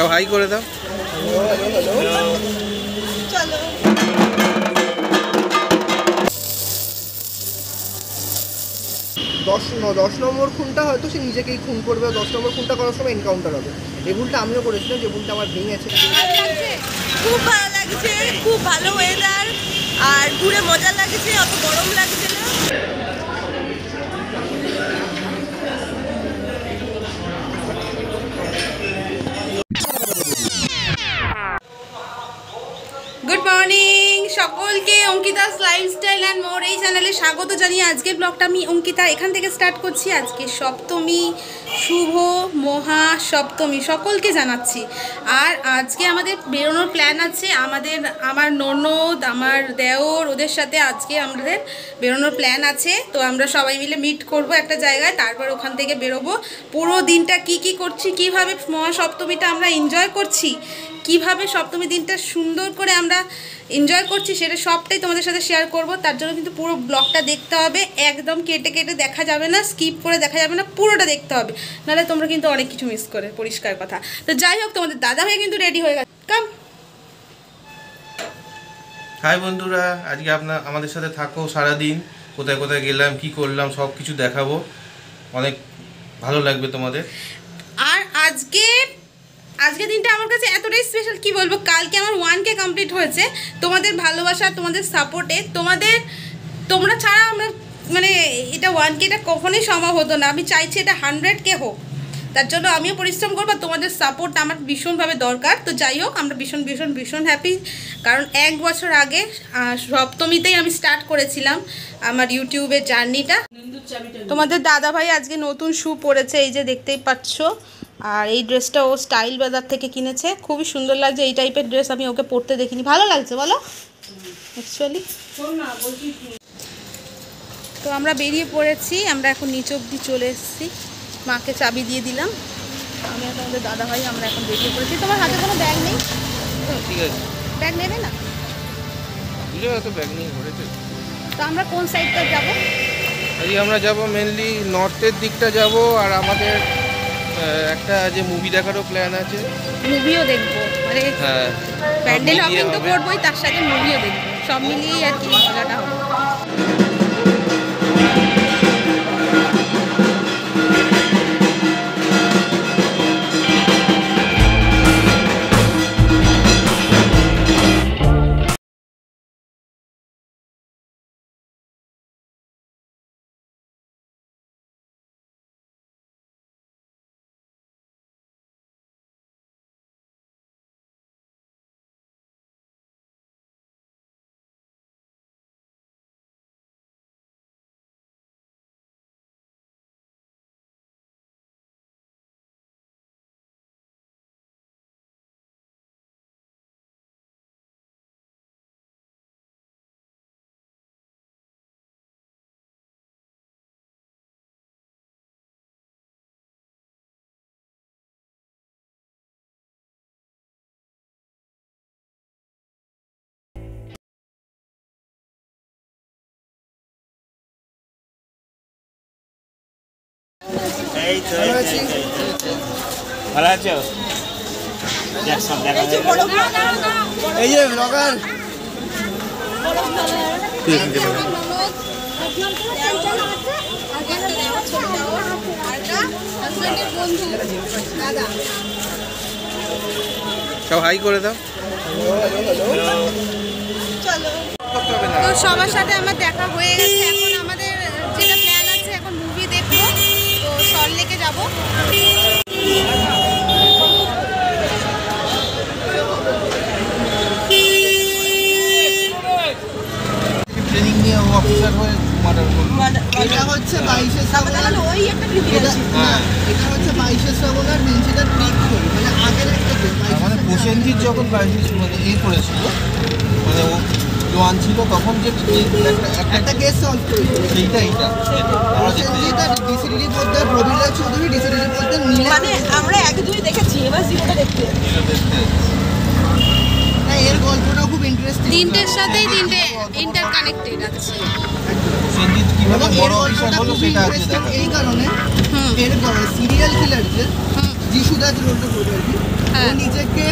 সব হাই করে দাও। চলো 10 নম্বর খুনটা হয়তো সে নিজেকেই খুন করবে, 10 নম্বর খুনটা করার সময় এনকাউন্টার হবে। এই ভুলটা আমিও করেছিলাম, যে ভুলটা আমার ভেঙেছে। খুব ভালো লাগছে, খুব ভালো ওয়েদার, আর ঘুরে মজা লাগছে, অত গরম লাগছে না। গুড মর্নিং সকলকে, অঙ্কিতাস লাইফস্টাইল অ্যান্ড মোর এই চ্যানেলে স্বাগত জানিয়ে আজকের ব্লগটা আমি অঙ্কিতা এখান থেকে স্টার্ট করছি। আজকে সপ্তমী, শুভ মহা সপ্তমী সকলকে জানাচ্ছি। আর আজকে আমাদের বেরোনোর প্ল্যান আছে, আমার ননদ, আমার দেওর, ওদের সাথে আজকে আমাদের বেরোনোর প্ল্যান আছে। তো আমরা সবাই মিলে মিট করব একটা জায়গায়, তারপর ওখান থেকে বেরোবো। পুরো দিনটা কি করছি, কিভাবে মহাসপ্তমীটা আমরা এনজয় করছি, কিভাবে সপ্তমী দিনটা সুন্দর করে আমরা এনজয় করছি, সেটা সবটাই তোমাদের সাথে শেয়ার করব। তার জন্য কিন্তু পুরো ব্লগটা দেখতে হবে, একদম কেটে কেটে দেখা যাবে না, স্কিপ করে দেখা যাবে না, পুরোটা দেখতে হবে, নাহলে তোমরা কিন্তু অনেক কিছু মিস করে, পরিষ্কার কথা। তো যাই হোক, তোমাদের দাদা ভাই কিন্তু রেডি হয়ে গেছে। কাম হাই বন্ধুরা, আজকে আমাদের সাথে থাকো সারাদিন। কোথায় কোথায় গেলাম, কি করলাম, সব কিছু দেখাবো। অনেক ভালো লাগবে তোমাদের। আর আজকে দিনটা আমার কাছে এতটাই স্পেশাল, কি বলবো। কালকে আমার 1K কমপ্লিট হয়েছে। তোমাদের ভালোবাসা, তোমাদের সাপোর্টে, তোমরা ছাড়া আমরা মানে এটা 1Kটা কখনোই সম্ভব হতো না। আমি চাইছি এটা 100K হোক, তার জন্য আমিও পরিশ্রম করবো। তোমাদের সাপোর্ট আমার ভীষণভাবে দরকার। তো যাই হোক, আমরা ভীষণ হ্যাপি, কারণ 1 বছর আগে সপ্তমীতেই আমি স্টার্ট করেছিলাম আমার ইউটিউবের জার্নিটা। তোমাদের দাদা ভাই আজকে নতুন শু পরেছে, এই যে দেখতেই পাচ্ছ। আর এই ড্রেসটা ও স্টাইল বাজার থেকে কিনেছে, খুবই সুন্দর লাগছে। এই টাইপের ড্রেস আমি ওকে পরতে দেখিনি, ভালো লাগছে বলো অ্যাকচুয়ালি। তো আমরা বেরিয়ে পড়েছি, আমরা এখন নিচে অবধি চলে এসেছি, মাকে চাবি দিয়ে দিলাম। আমি আর তোমাদের দাদা ভাই আমরা এখন বেরিয়ে পড়েছি। তোমার হাতে কোনো ব্যাগ নেই? ঠিক আছে, ব্যাগ নেবে না? ব্যাগ নিয়ে ঘুরেছে। তো আমরা কোন সাইডটা যাব? আজকে আমরা যাব মেনলি নর্থের দিকটা যাব। আর আমাদের একটা যে মুভি দেখারও প্ল্যান আছে, মুভিও দেখবো, মানে হ্যাঁ প্যান্ডেল হপিং তো করবোই, তার সাথে মুভিও দেখবো, সব মিলিয়েই আর কি মজাটা হবে। ভালো আছো? এই যে ব্লগার সব হাই করে দাও। তো সবার সাথে আমার দেখা হয়ে গেছে। এখন আমাদের যেটা প্ল্যান আছে, এখন মুভি দেখবো। তো সল্টলেকে যাবো। ট্রেনিং নিয়ে ও অফিসার হয়ে মার্ডার করলো। এটা হচ্ছে 22শে শ্রাবণ, ওই একটা ভিডিও আছে। এটা হচ্ছে 22শে শ্রাবণ আর বেঞ্চিটার ট্রিক করি, মানে আগের একটা কেস। মানে প্রসেনজিৎ যখন মানে এই করেছিল, মানে ও জোয়ান ছিল তখন যে একটা কেস সলভ করেছিল, সেইটা এইটা প্রসেনজিৎ আর ডিসিডির মধ্যে রবিলা চৌধুরী, ডিসিডির মধ্যে মিলে, মানে আমরা একই দুই দেখেছি, এবার জিরোটা দেখতে। না এর গল্পটাও খুব ইন্টারেস্টিং, তিনটের সাথেই তিনটে ইন্টার কানেক্টেড আছে। প্রসেনজিৎ কিভাবে বড় অফিসার হলো সেটা আছে ইন্টারেস্টিং দেখা। এই কারণে এর সিরিয়াল কিলার যে যিশুদাস রোলটা করবে আর কি, হ্যাঁ। ও নিজেকে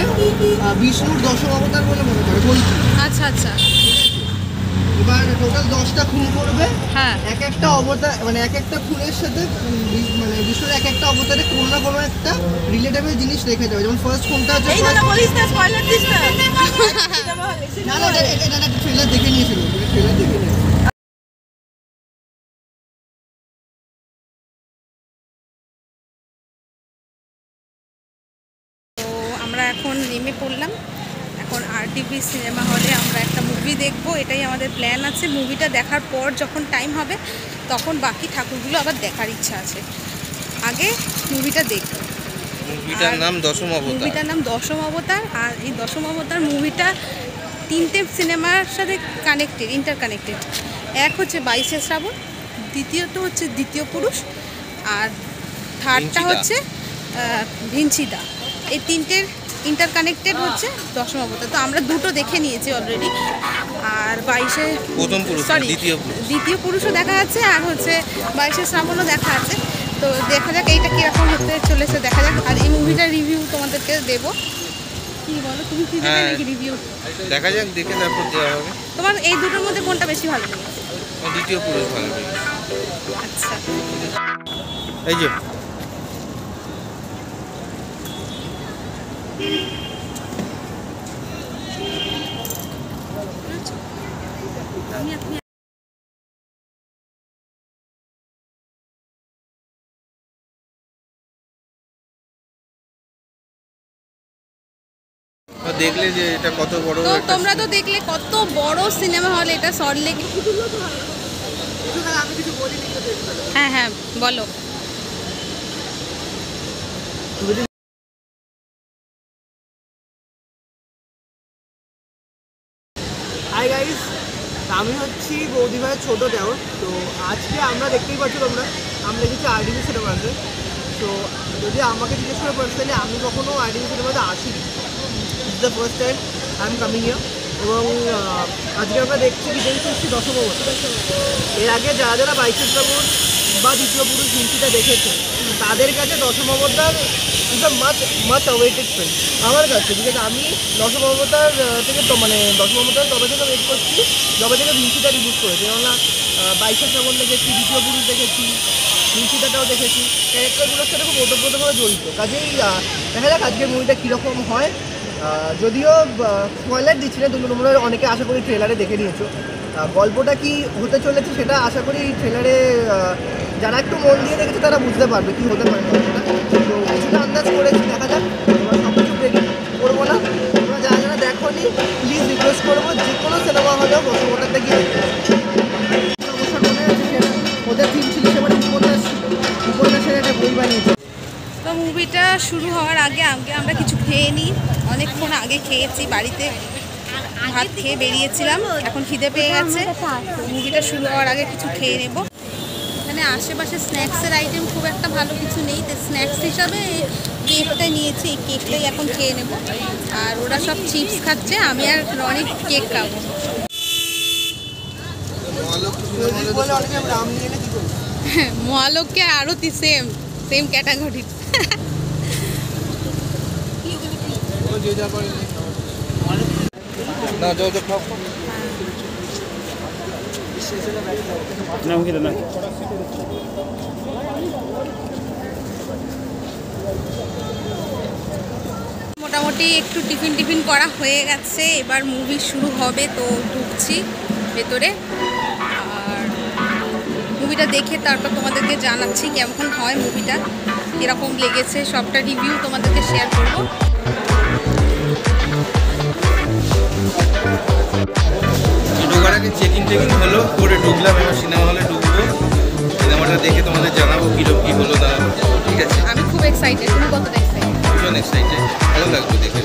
বিষ্ণুর দশম অবতার বলে মনে করে বলছি। আচ্ছা আচ্ছা। এবার টোটাল 10টা খুন করবে। হ্যাঁ। এক একটা অবতার মানে এক একটা খুনের সাথে মানে বিষ্ণুর এক একটা অবতারে কোনো না কোনো একটা রিলেটেবল জিনিস রেখে যাবে। যেমন ফার্স্ট খুনটা হচ্ছে এই না বলিস না, স্পয়লার দিস না। না না এটা একটা ট্রেলার দেখে নিয়েছিল, ট্রেলার দেখে নিয়েছিল। তো আমরা এখন নেমে পড়লাম, এখন আরটিভি সিনেমা হলে আমরা একটা মুভি দেখব, এটাই আমাদের প্ল্যান আছে। মুভিটা দেখার পর যখন টাইম হবে তখন বাকি ঠাকুরগুলো আবার দেখার ইচ্ছা আছে, আগে মুভিটা দেখব। মুভিটার নাম দশম অবতার। মুভিটার নাম দশম অবতার। আর এই দশম অবতার মুভিটা 3টে সিনেমার সাথে কানেক্টেড, ইন্টারকানেক্টেড। এক হচ্ছে 22শে শ্রাবণ, দ্বিতীয়ত হচ্ছে দ্বিতীয় পুরুষ, আর থার্ডটা ভিঞ্চিদা। হচ্ছে ভিঞ্চিদা। এই 3টের ইন্টারকানেক্টেড হচ্ছে দশম অবতার। তো আমরা দুটো দেখে নিয়েছি অলরেডি। আর 22শে প্রথম পুরুষ না, সরি দ্বিতীয় পুরুষ। দ্বিতীয় পুরুষও দেখা আছে, আর হচ্ছে 22শে শ্রাবণও দেখা আছে। তো দেখা যাক এইটা কীরকম হতে চলেছে, দেখা যাক। আর এই মুভিটার রিভিউ তোমাদেরকে দেবো। কি বলো, তুমি কি দেবে হ্যাঁ। নাকি রিভিউ? দেখা যাক, দেখে তারপর দেওয়া হবে। তোমার এই দুটোর মধ্যে কোনটা বেশি ভালো লেগেছে? আমার দ্বিতীয় পুরুষ ভালো লেগেছে। আচ্ছা। এই যে আপনি তো দেখলে যে এটা কত বড় তো একটা তোমরা তো দেখলে কত বড় সিনেমা হল এটা, সল্টলেক। আমি কিছু বলিনি তো দেখতে। হ্যাঁ হ্যাঁ বলো। হাই গাইস, আমি হচ্ছি বৌদি ভাইয়ের ছোটো দেওর। তো আজকে আমরা দেখতেই পাচ্ছ তোমরা, আমরা এসেছি আরডিবি সিনেমাতে। তো যদি আমাকে জিজ্ঞেস করে পার্সোনালি, আমি কখনো আরডিবি সিনেমাতে আসিনি। It's the first time I am coming here. এবং আজকে আমরা দেখছি কি দেখছি দশম অবতার। এর আগে যারা যারা 22শে শ্রাবণ বা দ্বিতীয় পুরুষ হিন্দিটা দেখেছে, তাদের কাছে দশম অবতার is a much awaited film আমার কাছে। বিকজ আমি দশম অবতার থেকে তো মানে দশম অবতার তবে থেকে ওয়েট করছি যবে থেকে ভিঞ্চিটা রিলিজ করেছে। কেননা 22শে শ্রাবণ দেখেছি, দ্বিতীয় পুরুষ দেখেছি, ভিঞ্চিটাটাও দেখেছি। ক্যারেক্টারগুলোর সাথে খুব ওতপ্রোতভাবে জড়িত। কাজেই দেখা যাক আজকের মুভিটা কীরকম হয়। যদিও স্পয়লার দিচ্ছি না, তোমরা অনেকে আশা করি ট্রেলারে দেখে নিয়েছো। গল্পটা কি হতে চলেছে সেটা আশা করি ট্রেলারে যারা একটু মন দিয়ে দেখেছে তারা বুঝতে পারবে কী হতে পারে গল্পটা। তো কিছুটা আন্দাজ করেছি, দেখা যাক। তোমরা সব কিছু রেডি করবো না, তোমরা যারা যারা দেখো নি প্লিজ রিকোয়েস্ট করবো যে কোনো সিনেমা হলেও দশমটাতে গিয়ে দেখতে। সমস্যা মনে হচ্ছে সেটা ওদের থিম ছিল, সেখানে উপন্যাসের একটা বই বানিয়েছে। তো মুভিটা শুরু হওয়ার আগে আগে আমরা কিছু খেয়ে নিই। অনেকক্ষণ আগে খেয়েছি, বাড়িতে ভাত খেয়ে বেরিয়েছিলাম, এখন খিদে পেয়ে গেছে। মুভিটা শুরু হওয়ার আগে কিছু খেয়ে নেব। এখানে আশেপাশে স্ন্যাক্সের আইটেম খুব একটা ভালো কিছু নেই, তো স্ন্যাক্স হিসাবে কেকটা নিয়েছি, এই কেকটাই এখন খেয়ে নেব। আর ওরা সব চিপস খাচ্ছে, আমি আর অনেক কেক খাবো। বলে অনেকে রাম নিয়ে এনে কী করবো? মহালক্ষ্মী আর আরতি সেম সেম ক্যাটাগরি। না যত খাও। না মুখে না মোটামুটি একটু টিফিন টিফিন করা হয়ে গেছে, এবার মুভি শুরু হবে। তো ঢুকছি ভেতরে, আর মুভিটা দেখে তারপর তোমাদেরকে জানাচ্ছি কেমন হয় মুভিটা, কীরকম লেগেছে, সবটা রিভিউ তোমাদেরকে শেয়ার করবো। ঢোকার আগে চেকিং হলো, করে ঢুকলাম, এবার সিনেমা হলে ঢুকবো। সিনেমাটা দেখে তোমাদের জানাবো কীরকম কী হলো না। ঠিক আছে, আমি খুব এক্সাইটেড, তুমি কতটা এক্সাইটেড? ভীষণ এক্সাইটেড, ভালো লাগবে দেখে।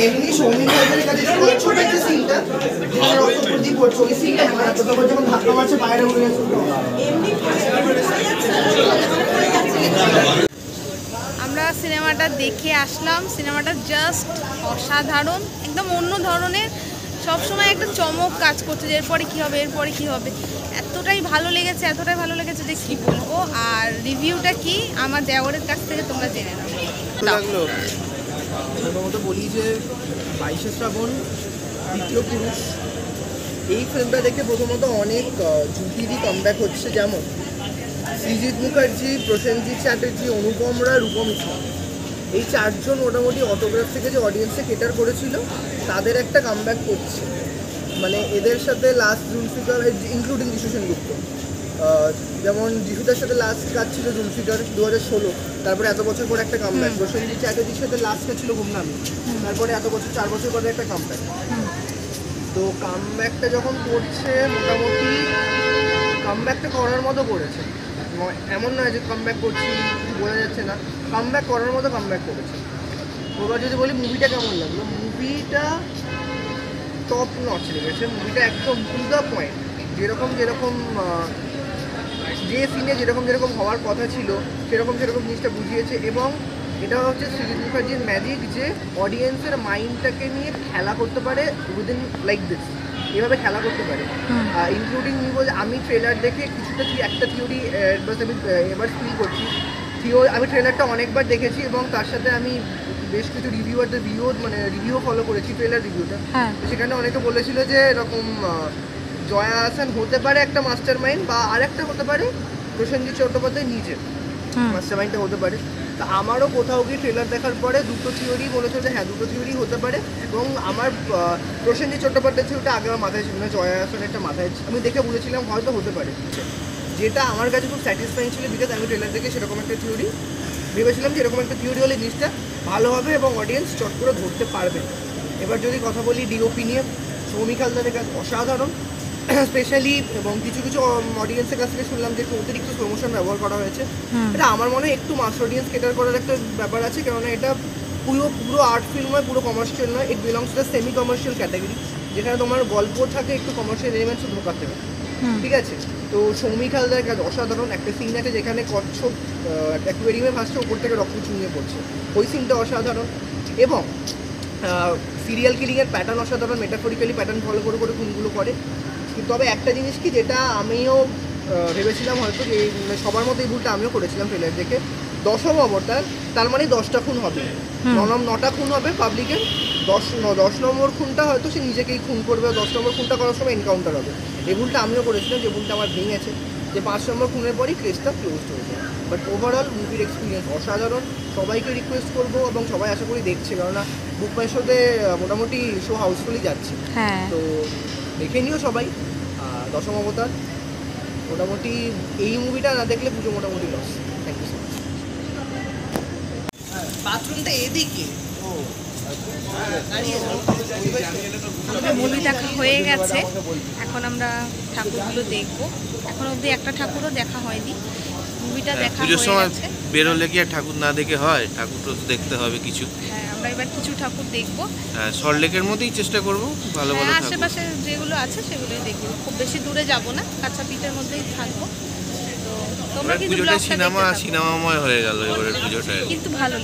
এমনি সৌমিক ভাইদের কাছে ছোট একটা সিনটা যেটা রক্তপ্রদীপ পড়ছে ওই সিনটা যখন ধাক্কা মারছে বাইরে উড়ে গেছে। আমরা সিনেমাটা দেখে আসলাম। সিনেমাটা জাস্ট অসাধারণ, একদম অন্য ধরনের। সবসময় একটা চমক কাজ করছে যে এরপরে কী হবে, এরপরে কী হবে। এতটাই ভালো লেগেছে যে কী বলবো। আর রিভিউটা কি আমার দেওরের কাছ থেকে তোমরা জেনে নাও। লাগলো প্রথমত বলি যে 22শে শ্রাবণ দ্বিতীয় পুরুষ এই ফিল্মটা দেখে প্রথমত অনেক জুটিরই কামব্যাক হচ্ছে, যেমন সৃজিত মুখার্জি, প্রসেনজিৎ চ্যাটার্জি, অনুপম রায়, রূপম ইসলাম, এই চারজন মোটামুটি অটোগ্রাফ থেকে যে অডিয়েন্সে কেটার করেছিল তাদের একটা কামব্যাক করছে। মানে এদের সাথে লাস্ট জুলফিকার ইনক্লুডিং যিশু সেনগুপ্ত, যেমন যিশুদার সাথে লাস্ট কাজ ছিল জুলফিকার 2016, তারপরে এত বছর পরে একটা কামব্যাক। প্রসেনজিৎ চ্যাটার্জির সাথে লাস্ট কাজ ছিল গুমনামি, তারপরে এত বছর 4 বছর পরে একটা কামব্যাক। তো কামব্যাকটা যখন করছে মোটামুটি কামব্যাকটা করার মতো করেছে, এমন নয় যে কামব্যাক করছি বোঝা যাচ্ছে না, কামব্যাক করার মতো কামব্যাক করেছে। এবার যদি বলি মুভিটা কেমন লাগলো, মুভিটা টপ নচ লেগেছে। মুভিটা একদম টু দ্য পয়েন্ট, যেরকম যে সিনে যেরকম হওয়ার কথা ছিল সেরকম জিনিসটা বুঝিয়েছে। এবং এটা হচ্ছে সৃজিত মুখার্জির ম্যাজিক যে অডিয়েন্সের মাইন্ডটাকে নিয়ে খেলা করতে পারে উইদিন লাইক দিস, এভাবে খেলা করতে পারে। ইনক্লুডিং আমি ট্রেলার দেখে কিছুটা একটা থিওরি আমি এবার ফিল করছি। আমি ট্রেলারটা অনেকবার দেখেছি এবং তার সাথে আমি বেশ কিছু রিভিউয়ারদের রিভিউ ফলো করেছি, ট্রেলার রিভিউটা। সেখানে অনেকে বলেছিল যে এরকম জয়া আহসান হতে পারে একটা মাস্টার মাইন্ড, বা আরেকটা হতে পারে প্রসেনজিৎ চট্টোপাধ্যায় নিজে মাস্টার মাইন্ডটা হতে পারে। তা আমারও কোথাও গিয়ে ট্রেলার দেখার পরে দুটো থিওরি বলেছে যে হ্যাঁ দুটো থিওরি হতে পারে। এবং আমার প্রসেনজিৎ চট্টোপাধ্যায় থিওরিটা আগে আমার মাথায় ছিল না, জয়া আহসানের একটা মাথায় আমি দেখে বুঝেছিলাম হয়তো হতে পারে, যেটা আমার কাছে খুব স্যাটিসফাইং ছিল। বিকজ আমি ট্রেলার দেখে সেরকম একটা থিওরি ভেবেছিলাম যে এরকম একটা থিওরি হলে জিনিসটা ভালো হবে এবং অডিয়েন্স চট করে ধরতে পারবে। এবার যদি কথা বলি ডিওপি নিয়ে, সৌমিক হালদারের কাজ অসাধারণ স্পেশালি, এবং কিছু অডিয়েন্সের কাছ থেকে শুনলাম যে একটু অতিরিক্ত প্রমোশন ব্যবহার করা হয়েছে। এটা আমার মনে হয় একটু মাস অডিয়েন্স কেটার করার একটা ব্যাপার আছে, কেননা এটা পুরো আর্ট ফিল্ম নয়, পুরো কমার্শিয়াল নয়, it belongs to semi commercial category, যেখানে তোমার গল্প থাকে একটু কমার্শিয়াল এলিমেন্টসও ঢোকাতে হবে, ঠিক আছে। তো সৌমিক হালদারের কাজ অসাধারণ। একটা সিন আছে যেখানে কচ্ছপ অ্যাকুয়ারিয়ামে ভাসছে, ওপর থেকে রক্ত চুইয়ে পড়ছে, ওই সিনটা অসাধারণ। এবং সিরিয়াল কিলিংয়ের প্যাটার্ন অসাধারণ, মেটাফরিক্যালি প্যাটার্ন ফলো করে খুনগুলো করে। তবে একটা জিনিস কি, যেটা আমিও ভেবেছিলাম হয়তো যে সবার মতো এই ভুলটা আমিও করেছিলাম ট্রেলার দেখে, 10ম অবতার তার মানে 10টা খুন হবে, 9টা খুন হবে পাবলিকের, 10 নম্বর খুনটা হয়তো সে নিজেকেই খুন করবে, 10 নম্বর খুনটা করার সময় এনকাউন্টার হবে। এই ভুলটা আমিও করেছিলাম, যে ভুলটা আমার ভেঙেছে, যে 5 নম্বর খুনের পরই কেসটা ক্লোজ হয়ে যায়। বাট ওভারঅল মুভির এক্সপিরিয়েন্স অসাধারণ। সবাইকে রিকোয়েস্ট করবো এবং সবাই আশা করি দেখছে, কেননা বুক মাই শোতে মোটামুটি শো হাউসফুলি যাচ্ছে, তো দেখে নিও সবাই 10ম অবতার। মোটামুটি এই মুভিটা না দেখলে পুজো মোটামুটি loss. Thank you so much. বাথরুমটা এদিকে আমাদের মুভি দেখা হয়ে গেছে, এখন আমরা ঠাকুরগুলো দেখবো। এখন অবধি একটা ঠাকুরও দেখা হয়নি, মুভিটা দেখা হয়ে গেছে। বেরোলে কি আর ঠাকুর না দেখে হয়, ঠাকুর তো দেখতে হবে কিছু। হ্যাঁ, আমরা এবার কিছু ঠাকুর দেখবো। হ্যাঁ, সল্টলেকের মধ্যেই চেষ্টা করবো ভালো ভালো ঠাকুর। আশেপাশে যেগুলো আছে সেগুলোই দেখবো, খুব বেশি দূরে যাব না, কাছাপিঠের মধ্যেই থাকবো। তো তোমরা কিন্তু পুজোটা সিনেমাময় হয়ে গেল এবারের পুজোটা, কিন্তু ভালো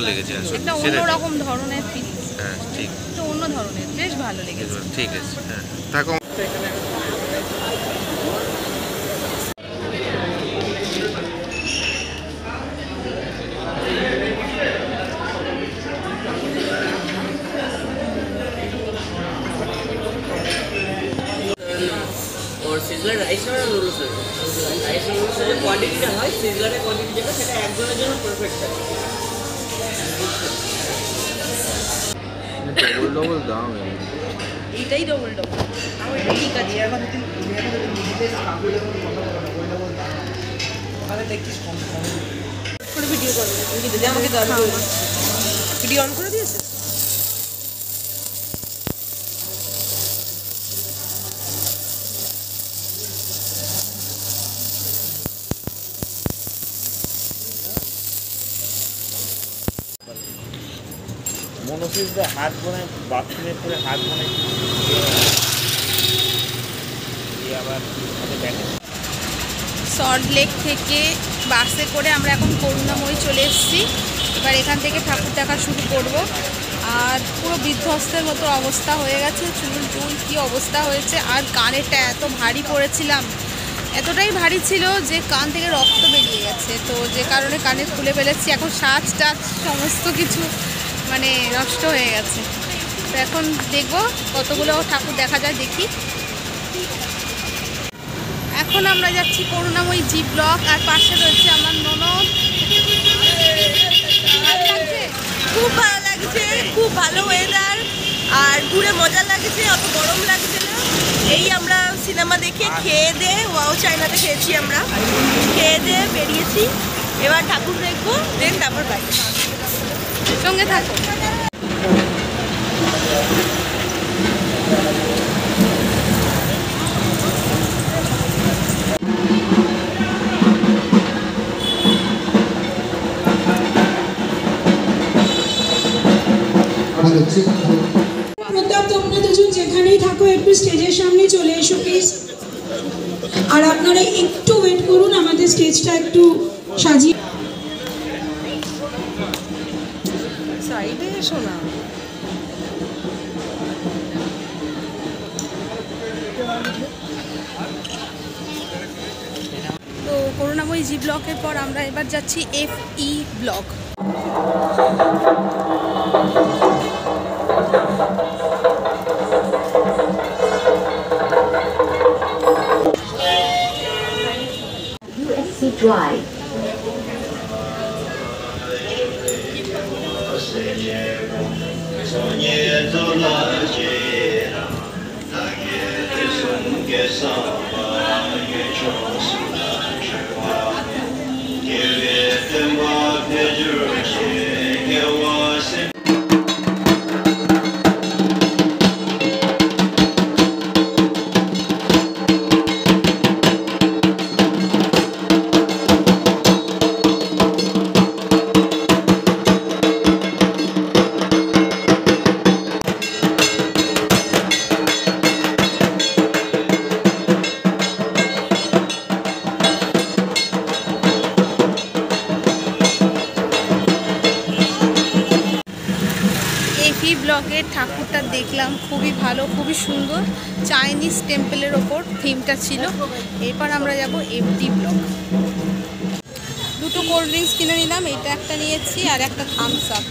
লেগেছে আসলে একটা অন্যরকম ধরনের ফিলিংস। হ্যাঁ ঠিক, তো অন্য ধরনের, বেশ ভালো লেগেছে। ঠিক আছে। হ্যাঁ থাকো। और সিজলার রাইস আর নুডলস রাইস নুডলসের কোয়ান্টিটিটা হয় সিজলারের কোয়ান্টিটি যেটা সেটা একজনের জন্য পারফেক্ট থাকে। ডবল দাম, এইটাই ডবল আমার এটা ঠিক আছে। ভিডিও করবে, আমাকে ভিডিও অন করে দিয়েছে। মনোসিসে হাত বোনায় বাথরুমে করে হাত বোনায় আবার সল্ট লেক থেকে বাসে করে আমরা এখন করুণাময়ী চলে এসেছি। এবার এখান থেকে ঠাকুর দেখা শুরু করব। আর পুরো বিধ্বস্তের মতো অবস্থা হয়ে গেছে, চুল কী অবস্থা হয়েছে। আর কানেরটা এত ভারী পড়েছিলাম, এতটাই ভারী ছিল যে কান থেকে রক্ত বেরিয়ে গেছে। তো যে কারণে কানে খুলে ফেলেছি। এখন সাজ টাজ সমস্ত কিছু মানে নষ্ট হয়ে গেছে। তো এখন দেখবো কতগুলো ঠাকুর দেখা যায়, দেখি। এখন আমরা যাচ্ছি করুণাময়ী জি ব্লক, আর পাশে রয়েছে আমার ননদ। খুব ভালো লাগছে, খুব ভালো ওয়েদার, আর ঘুরে মজা লাগছে, অত গরম লাগছে না। এই আমরা সিনেমা দেখে খেয়ে দিয়ে ওয়াও চায়নাতে খেয়েছি, আমরা খেয়ে দিয়ে বেরিয়েছি। এবার ঠাকুর দেখবো, দেন তারপর বাড়ি। সঙ্গে থাকো। প্রতাপ, তোমরা দুজন যেখানেই থাকো একটু স্টেজের সামনে চলে এসো প্লিজ। আর আপনারা একটু ওয়েট করুন, আমাদের স্টেজটা একটু সাজিয়ে। সাইডে এসো না। তো করুণাময়ী জি ব্লকের পর আমরা এবার যাচ্ছি FE block. USC Drive. FE ব্লকের ঠাকুরটা দেখলাম, খুবই ভালো, খুবই সুন্দর। চাইনিজ টেম্পলের ওপর থিমটা ছিল। এরপর আমরা যাব FD ব্লক। দুটো কোল্ড ড্রিঙ্কস কিনে নিলাম, এটা একটা নিয়েছি আর একটা থামস আপ।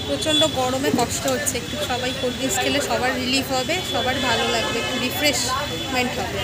প্রচণ্ড গরমে কষ্ট হচ্ছে, একটু সবাই কোল্ড ড্রিঙ্কস খেলে সবার রিলিফ হবে, সবার ভালো লাগবে, একটু রিফ্রেশমেন্ট হবে।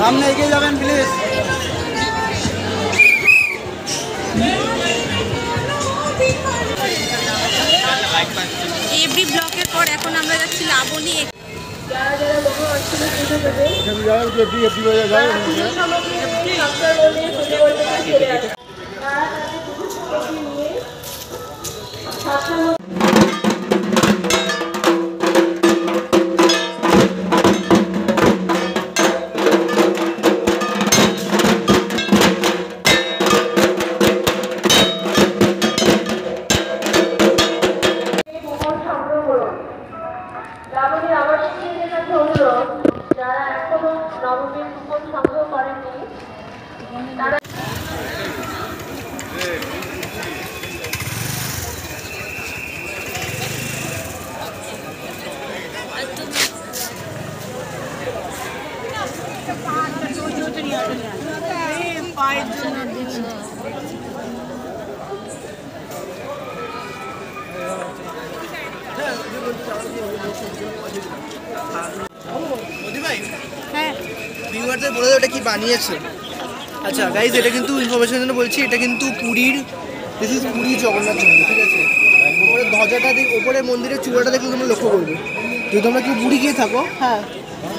সামনে এগিয়ে যাবেন প্লিজ। FD ব্লকের পর এখন আমরা যাচ্ছি লাবণী। যারা যারা বহু অঞ্চলে পুজো দেবে পুজো সামগ্রী সরকার বলে পুজো করতে চলে আসে। তারা তাদের পুজো সামগ্রী নিয়ে মোদি ভাই হ্যাঁ ভিউয়ারদের বলে দাও এটা কি বানিয়েছে। আচ্ছা গাইজ, এটা কিন্তু ইনফরমেশনের জন্য বলছি, এটা কিন্তু পুরীর, দিস ইজ পুরী জগন্নাথ মন্দির, ঠিক আছে। ওপরে ধ্বজাটা ওপরে মন্দিরের চূড়াটা দেখলে তোমরা লক্ষ্য করবে, যদি তোমরা কেউ পুরী গিয়ে থাকো, হ্যাঁ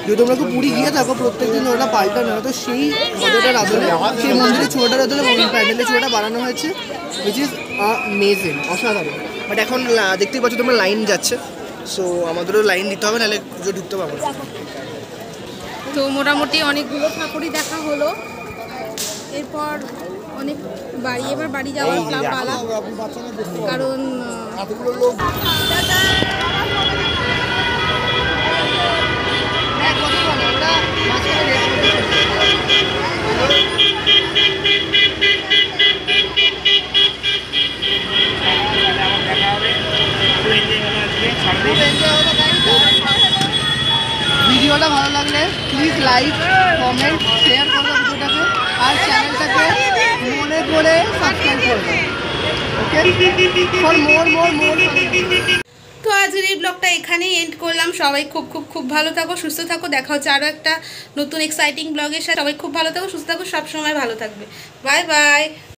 যদি তোমরা কেউ পুরী গিয়ে থাকো প্রত্যেকদিন ওটা পাল্টানো হয়, তো সেই ধ্বজাটার আদলে সেই মন্দিরের চূড়াটার আদলে প্যান্ডেলের চূড়াটা বানানো হয়েছে, উইচ ইজ আমেজিং, অসাধারণ। বাট এখন দেখতেই পাচ্ছ তোমরা লাইন যাচ্ছে, সো আমাদেরও লাইন দিতে হবে, নাহলে পুজো ঢুকতে পারবো না। তো মোটামুটি অনেকগুলো ঠাকুরই দেখা হলো, এরপর অনেক এবার বাড়ি যাওয়ার পালা, কারণ ভিডিওটা ভালো লাগলে প্লিজ লাইক, কমেন্ট, শেয়ার করবে ভিডিওটাকে, আর চ্যানেলটাকে মনে করে সাবস্ক্রাইব করবে, ওকে, ফর মোর। তো আজকের এই ব্লগটা এখানেই এন্ড করলাম। সবাই খুব খুব খুব ভালো থাকো, সুস্থ থাকো। দেখা হচ্ছে আরও একটা নতুন এক্সাইটিং ব্লগের সাথে। সবাই খুব ভালো থাকো, সুস্থ থাকো, সবসময় ভালো থাকবে। Bye bye.